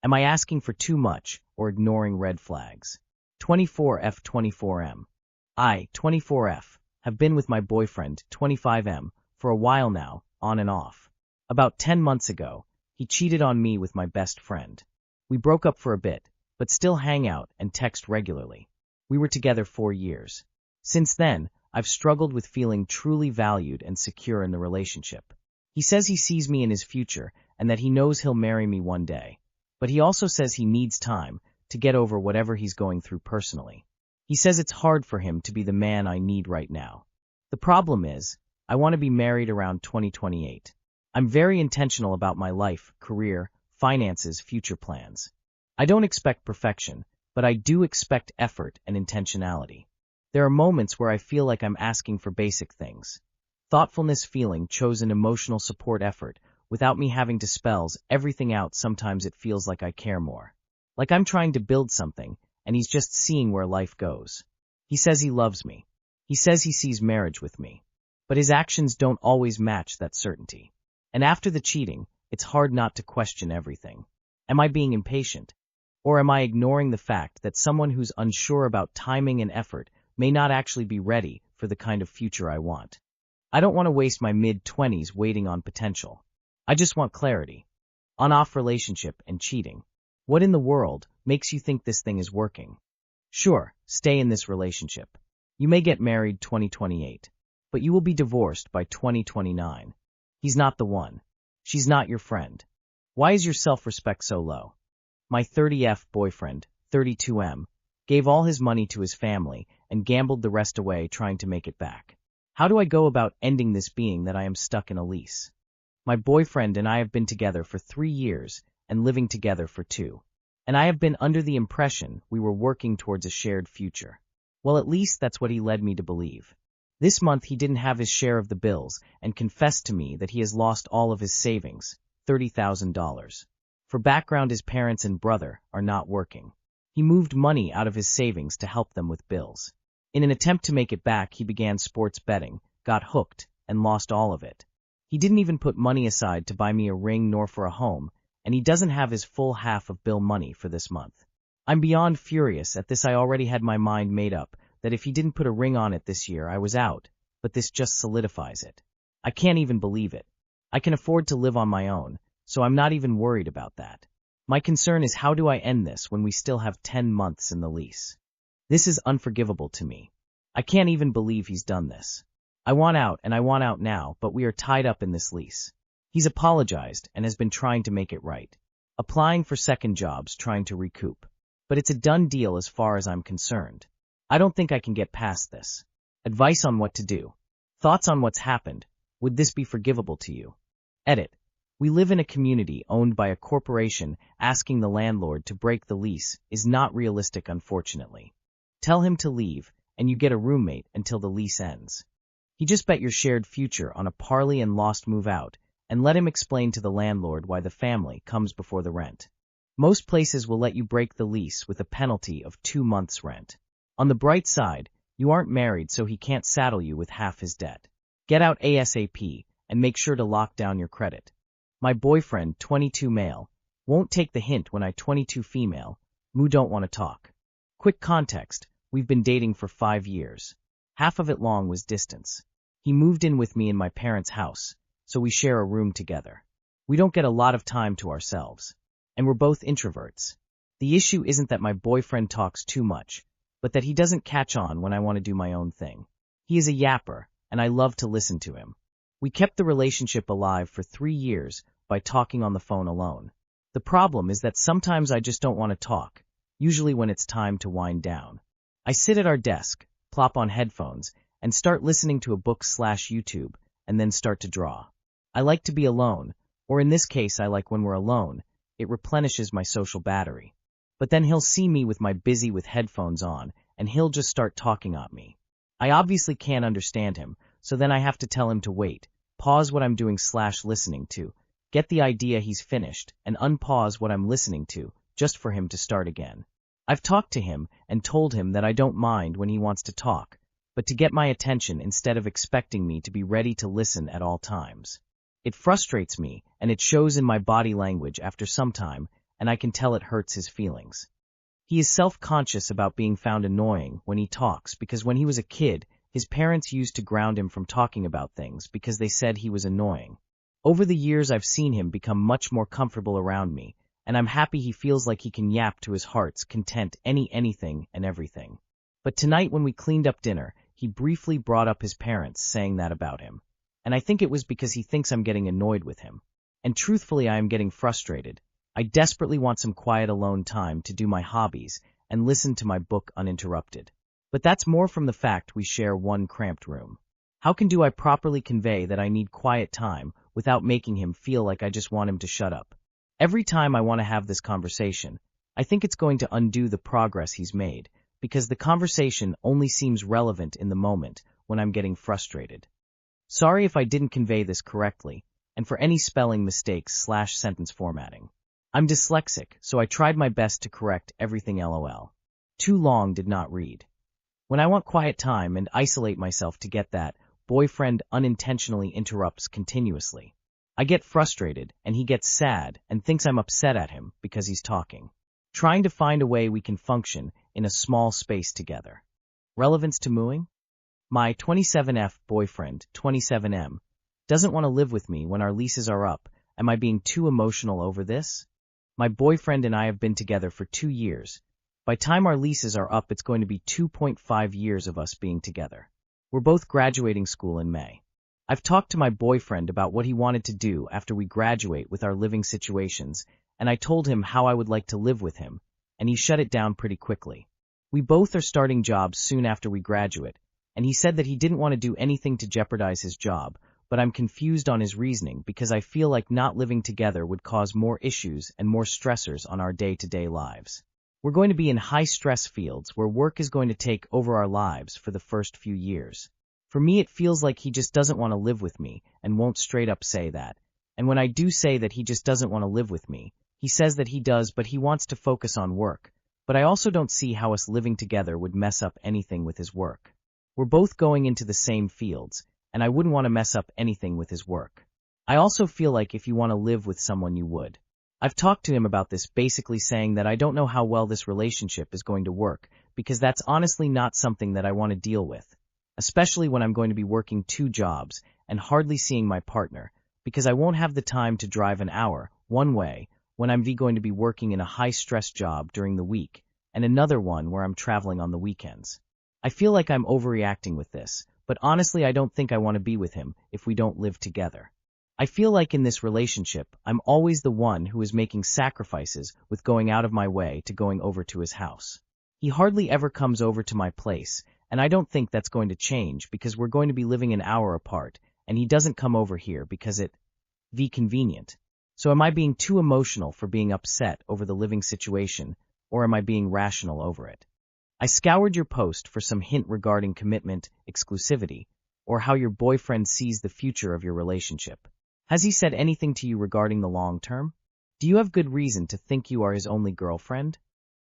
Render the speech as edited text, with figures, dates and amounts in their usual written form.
Am I asking for too much or ignoring red flags? 24F 24M. I, 24F, have been with my boyfriend, 25M, for a while now, on and off. About 10 months ago, he cheated on me with my best friend. We broke up for a bit, but still hang out and text regularly. We were together 4 years. Since then, I've struggled with feeling truly valued and secure in the relationship. He says he sees me in his future and that he knows he'll marry me one day. But he also says he needs time to get over whatever he's going through personally. He says it's hard for him to be the man I need right now. The problem is, I want to be married around 2028. I'm very intentional about my life, career, finances, future plans. I don't expect perfection, but I do expect effort and intentionality. There are moments where I feel like I'm asking for basic things. Thoughtfulness, feeling, chosen emotional support, effort. Without me having to spells everything out, sometimes it feels like I care more. Like I'm trying to build something, and he's just seeing where life goes. He says he loves me. He says he sees marriage with me. But his actions don't always match that certainty. And after the cheating, it's hard not to question everything. Am I being impatient? Or am I ignoring the fact that someone who's unsure about timing and effort may not actually be ready for the kind of future I want? I don't want to waste my mid-20s waiting on potential. I just want clarity. On-off relationship and cheating. What in the world makes you think this thing is working? Sure, stay in this relationship. You may get married 2028, but you will be divorced by 2029. He's not the one. She's not your friend. Why is your self-respect so low? My 30F boyfriend, 32M, gave all his money to his family and gambled the rest away trying to make it back. How do I go about ending this being that I am stuck in a lease? My boyfriend and I have been together for 3 years and living together for 2. And I have been under the impression we were working towards a shared future. Well, at least that's what he led me to believe. This month he didn't have his share of the bills and confessed to me that he has lost all of his savings, $30,000. For background, his parents and brother are not working. He moved money out of his savings to help them with bills. In an attempt to make it back, he began sports betting, got hooked, and lost all of it. He didn't even put money aside to buy me a ring nor for a home, and he doesn't have his full half of bill money for this month. I'm beyond furious at this. I already had my mind made up that if he didn't put a ring on it this year, I was out, but this just solidifies it. I can't even believe it. I can afford to live on my own, so I'm not even worried about that. My concern is, how do I end this when we still have 10 months in the lease? This is unforgivable to me. I can't even believe he's done this. I want out, and I want out now, but we are tied up in this lease. He's apologized and has been trying to make it right. Applying for second jobs, trying to recoup. But it's a done deal as far as I'm concerned. I don't think I can get past this. Advice on what to do. Thoughts on what's happened. Would this be forgivable to you? Edit. We live in a community owned by a corporation. Asking the landlord to break the lease is not realistic, unfortunately. Tell him to leave, and you get a roommate until the lease ends. He just bet your shared future on a parlay and lost. Move out, and let him explain to the landlord why the family comes before the rent. Most places will let you break the lease with a penalty of 2 months' rent. On the bright side, you aren't married, so he can't saddle you with half his debt. Get out ASAP, and make sure to lock down your credit. My boyfriend, 22 male, won't take the hint when I 22 female, don't want to talk. Quick context, we've been dating for 5 years. Half of it long was distance. He moved in with me in my parents' house, so we share a room together. We don't get a lot of time to ourselves, and we're both introverts. The issue isn't that my boyfriend talks too much, but that he doesn't catch on when I want to do my own thing. He is a yapper, and I love to listen to him. We kept the relationship alive for 3 years by talking on the phone alone. The problem is that sometimes I just don't want to talk, usually when it's time to wind down. I sit at our desk, plop on headphones, and start listening to a book/YouTube, and then start to draw. I like to be alone, or in this case I like when we're alone. It replenishes my social battery. But then he'll see me with my busy with headphones on, and he'll just start talking at me. I obviously can't understand him, so then I have to tell him to wait, pause what I'm doing/listening to, get the idea he's finished, and unpause what I'm listening to, just for him to start again. I've talked to him and told him that I don't mind when he wants to talk, but to get my attention instead of expecting me to be ready to listen at all times. It frustrates me, and it shows in my body language after some time, and I can tell it hurts his feelings. He is self-conscious about being found annoying when he talks because when he was a kid, his parents used to ground him from talking about things because they said he was annoying. Over the years I've seen him become much more comfortable around me, and I'm happy he feels like he can yap to his heart's content anything and everything. But tonight when we cleaned up dinner, he briefly brought up his parents saying that about him. And I think it was because he thinks I'm getting annoyed with him. And truthfully, I am getting frustrated. I desperately want some quiet alone time to do my hobbies and listen to my book uninterrupted. But that's more from the fact we share one cramped room. How do I properly convey that I need quiet time without making him feel like I just want him to shut up? Every time I want to have this conversation, I think it's going to undo the progress he's made, because the conversation only seems relevant in the moment when I'm getting frustrated. Sorry if I didn't convey this correctly, and for any spelling mistakes/sentence formatting. I'm dyslexic, so I tried my best to correct everything LOL. Too long did not read. When I want quiet time and isolate myself to get that, boyfriend unintentionally interrupts continuously. I get frustrated, and he gets sad and thinks I'm upset at him because he's talking. Trying to find a way we can function in a small space together. Relevance to mooing? My 27F boyfriend, 27M, doesn't want to live with me when our leases are up. Am I being too emotional over this? My boyfriend and I have been together for 2 years. By time our leases are up, it's going to be 2.5 years of us being together. We're both graduating school in May. I've talked to my boyfriend about what he wanted to do after we graduate with our living situations, and I told him how I would like to live with him, and he shut it down pretty quickly. We both are starting jobs soon after we graduate, and he said that he didn't want to do anything to jeopardize his job, but I'm confused on his reasoning because I feel like not living together would cause more issues and more stressors on our day-to-day lives. We're going to be in high-stress fields where work is going to take over our lives for the first few years. For me, it feels like he just doesn't want to live with me and won't straight up say that. And when I do say that he just doesn't want to live with me, he says that he does, but he wants to focus on work. But I also don't see how us living together would mess up anything with his work. We're both going into the same fields, and I wouldn't want to mess up anything with his work. I also feel like if you want to live with someone, you would. I've talked to him about this, basically saying that I don't know how well this relationship is going to work, because that's honestly not something that I want to deal with. Especially when I'm going to be working 2 jobs and hardly seeing my partner, because I won't have the time to drive an hour one way when I'm going to be working in a high-stress job during the week, and another one where I'm traveling on the weekends. I feel like I'm overreacting with this, but honestly I don't think I want to be with him if we don't live together. I feel like in this relationship, I'm always the one who is making sacrifices with going out of my way to going over to his house. He hardly ever comes over to my place, and I don't think that's going to change because we're going to be living an hour apart, and he doesn't come over here because it's convenient. So am I being too emotional for being upset over the living situation, or am I being rational over it? I scoured your post for some hint regarding commitment, exclusivity, or how your boyfriend sees the future of your relationship. Has he said anything to you regarding the long term? Do you have good reason to think you are his only girlfriend?